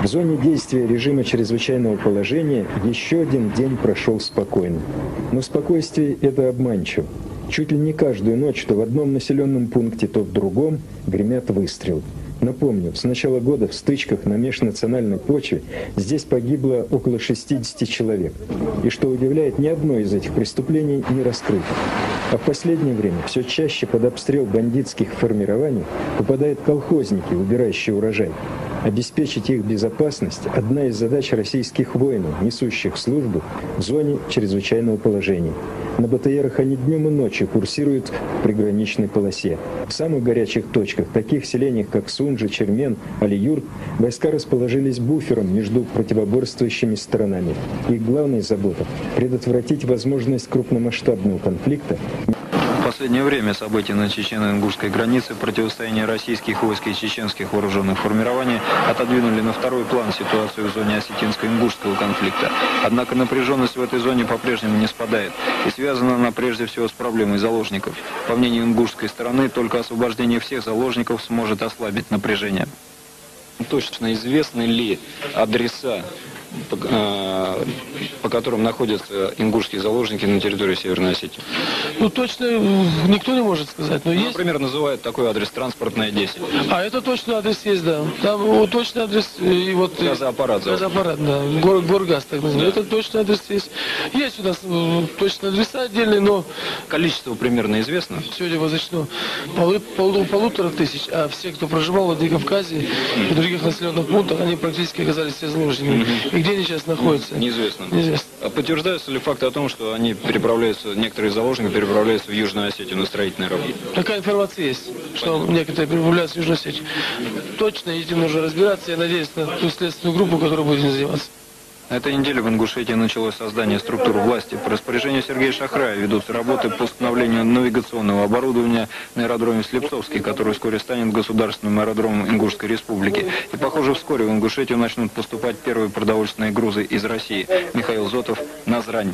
В зоне действия режима чрезвычайного положения еще один день прошел спокойно. Но спокойствие это обманчиво. Чуть ли не каждую ночь, то в одном населенном пункте, то в другом, гремят выстрелы. Напомню, с начала года в стычках на межнациональной почве здесь погибло около 60 человек. И что удивляет, ни одно из этих преступлений не раскрыто. А в последнее время все чаще под обстрел бандитских формирований попадают колхозники, убирающие урожай. Обеспечить их безопасность – одна из задач российских воинов, несущих службу в зоне чрезвычайного положения. На БТРах они днем и ночью курсируют в приграничной полосе. В самых горячих точках, таких селениях, как Сунжи, Чермен, Алиюрт, войска расположились буфером между противоборствующими сторонами. Их главной заботой – предотвратить возможность крупномасштабного конфликта. В последнее время события на чечено-ингушской границе, противостояние российских войск и чеченских вооруженных формирований отодвинули на второй план ситуацию в зоне осетинско-ингушского конфликта. Однако напряженность в этой зоне по-прежнему не спадает, и связана она прежде всего с проблемой заложников. По мнению ингушской стороны, только освобождение всех заложников сможет ослабить напряжение. Точно известны ли адреса, по которым находятся ингушские заложники на территории Северной Осетии? Ну, точно никто не может сказать, но есть. Например, называют такой адрес «Транспортная 10». А это точный адрес есть, да. Там вот, точный адрес и вот... Газоаппарат. Газоаппарат, да. Горгаз, так называемый. Да. Это точный адрес есть. Есть у нас точные адреса отдельные, но... Количество примерно известно? Сегодня возочлено полутора тысяч, а все, кто проживал в Владикавказе и других населенных пунктах, они практически оказались все заложниками. И где они сейчас находятся? Неизвестно. Неизвестно. А подтверждаются ли факты о том, что они переправляются, некоторые заложники переправляются в Южную Осетию на строительные работы? Такая информация есть, что некоторые переправляются в Южную Осетию. Точно этим нужно разбираться. Я надеюсь на ту следственную группу, которая будет этим заниматься. На этой неделе в Ингушетии началось создание структур власти. По распоряжению Сергея Шахрая ведутся работы по установлению навигационного оборудования на аэродроме Слепцовский, который вскоре станет государственным аэродромом Ингушской республики. И, похоже, вскоре в Ингушетию начнут поступать первые продовольственные грузы из России. Михаил Зотов, Назрань.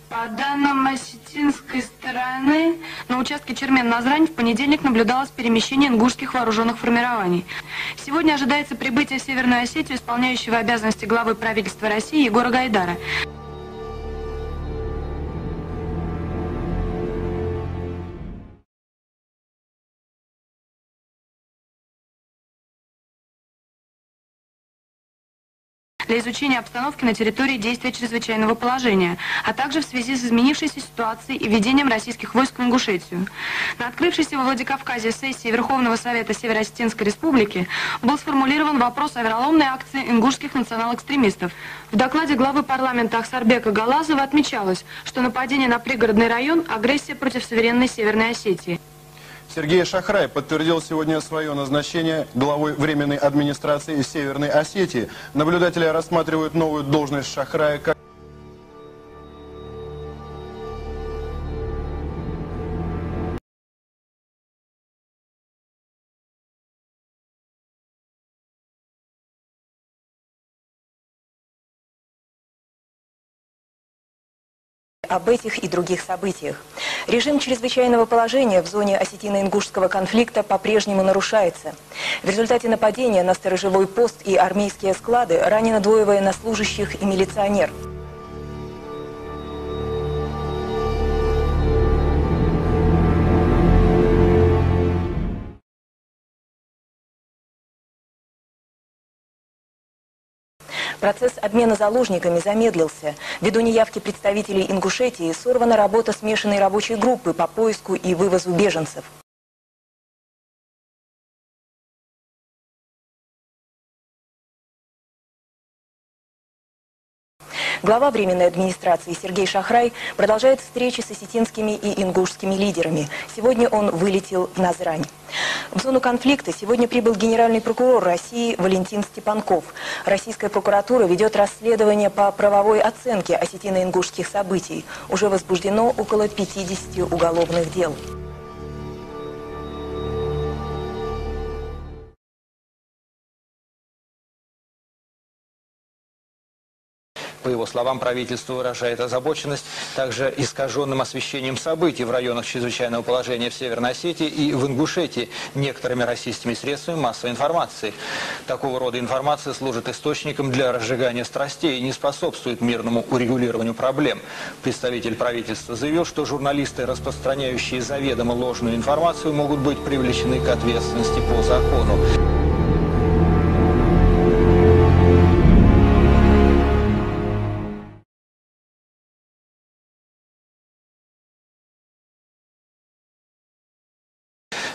По данным осетинской стороны, на участке Чермен-Назрань в понедельник наблюдалось перемещение ингушских вооруженных формирований. Сегодня ожидается прибытие в Северную Осетию исполняющего обязанности главы правительства России Егора Гайдара. Для изучения обстановки на территории действия чрезвычайного положения, а также в связи с изменившейся ситуацией и введением российских войск в Ингушетию. На открывшейся во Владикавказе сессии Верховного Совета Северо-Осетинской Республики был сформулирован вопрос о вероломной акции ингушских национал-экстремистов. В докладе главы парламента Ахсарбека Галазова отмечалось, что нападение на пригородный район – агрессия против суверенной Северной Осетии. Сергей Шахрай подтвердил сегодня свое назначение главой Временной администрации Северной Осетии. Наблюдатели рассматривают новую должность Шахрая как... об этих и других событиях. Режим чрезвычайного положения в зоне осетино-ингушского конфликта по-прежнему нарушается. В результате нападения на сторожевой пост и армейские склады ранено 2 военнослужащих и милиционер. Процесс обмена заложниками замедлился. Ввиду неявки представителей Ингушетии сорвана работа смешанной рабочей группы по поиску и вывозу беженцев. Глава Временной администрации Сергей Шахрай продолжает встречи с осетинскими и ингушскими лидерами. Сегодня он вылетел в Назрань. В зону конфликта сегодня прибыл генеральный прокурор России Валентин Степанков. Российская прокуратура ведет расследование по правовой оценке осетино-ингушских событий. Уже возбуждено около 50 уголовных дел. По его словам, правительство выражает озабоченность также искаженным освещением событий в районах чрезвычайного положения в Северной Осетии и в Ингушетии некоторыми российскими средствами массовой информации. Такого рода информация служит источником для разжигания страстей и не способствует мирному урегулированию проблем. Представитель правительства заявил, что журналисты, распространяющие заведомо ложную информацию, могут быть привлечены к ответственности по закону.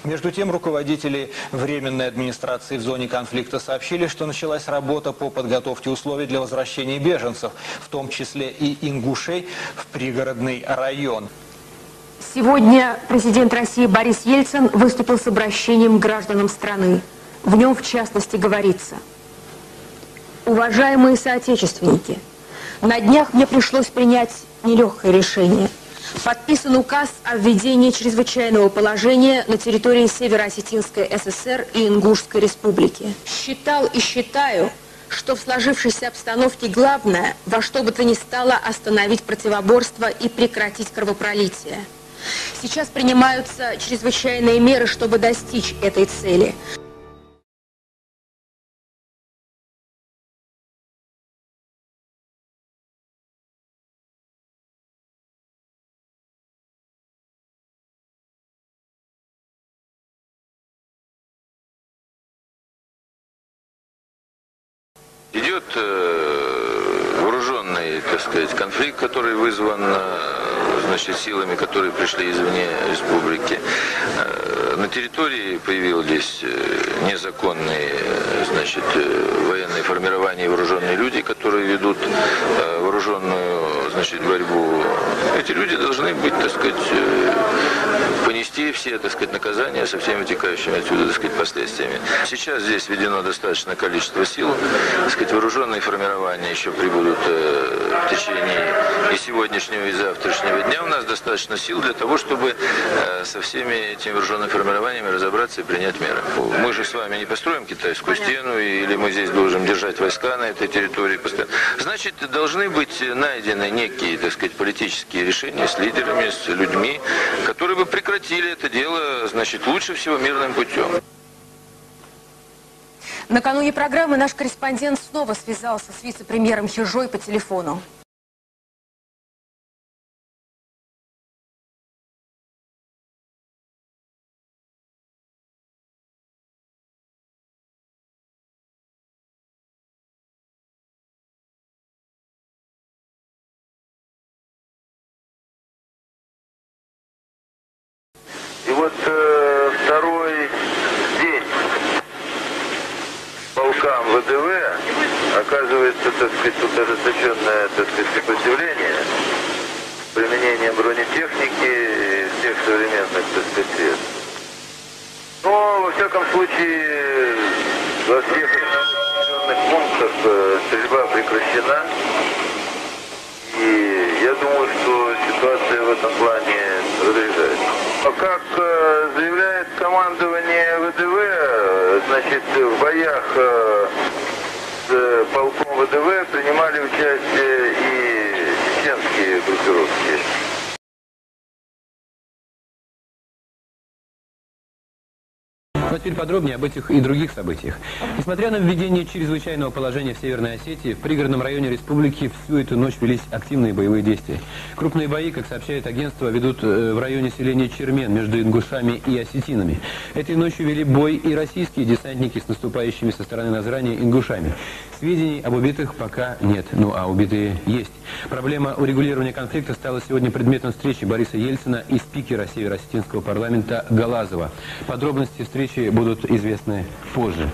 Между тем, руководители Временной администрации в зоне конфликта сообщили, что началась работа по подготовке условий для возвращения беженцев, в том числе и ингушей, в пригородный район. Сегодня президент России Борис Ельцин выступил с обращением к гражданам страны. В нем, в частности, говорится: уважаемые соотечественники, на днях мне пришлось принять нелегкое решение. Подписан указ о введении чрезвычайного положения на территории Северо-Осетинской ССР и Ингушской республики. Считал и считаю, что в сложившейся обстановке главное во что бы то ни стало остановить противоборство и прекратить кровопролитие. Сейчас принимаются чрезвычайные меры, чтобы достичь этой цели. Идет вооруженный, так сказать, конфликт, который вызван, значит, силами, которые пришли извне республики. На территории появились незаконные, значит, военные формирования и вооруженные люди, которые ведут вооруженную, значит, борьбу. Эти люди должны быть, так сказать, понести все, так сказать, наказания со всеми вытекающими отсюда, так сказать, последствиями. Сейчас здесь введено достаточное количество сил, так сказать, вооруженные формирования еще прибудут в течение и сегодняшнего, и завтрашнего дня. У нас достаточно сил для того, чтобы со всеми этими вооруженными формированиями разобраться и принять меры. Мы же с вами не построим китайскую стену, или мы здесь должны держать войска на этой территории постоянно. Значит, должны быть найдены некие, так сказать, политические решения с лидерами, с людьми, которые бы прекратили это дело, значит, лучше всего мирным путем. Накануне программы наш корреспондент снова связался с вице-премьером Хижой по телефону. И вот второй день полкам ВДВ оказывается, так сказать, тут ожесточенное, так сказать, сопротивление, применение бронетехники и всех современных, так сказать, средств. Но, во всяком случае, во всех населенных пунктах стрельба прекращена. И я думаю, что ситуация в этом плане разряжается. Как заявляет командование ВДВ, значит, в боях с полком ВДВ принимали участие и чеченские группировки. Ну а теперь подробнее об этих и других событиях. Несмотря на введение чрезвычайного положения в Северной Осетии, в пригородном районе республики всю эту ночь велись активные боевые действия. Крупные бои, как сообщает агентство, ведут в районе селения Чермен между ингушами и осетинами. Этой ночью вели бой и российские десантники с наступающими со стороны Назрани ингушами. Сведений об убитых пока нет, ну а убитые есть. Проблема урегулирования конфликта стала сегодня предметом встречи Бориса Ельцина и спикера Северо-Осетинского парламента Галазова. Подробности встречи будут известны позже.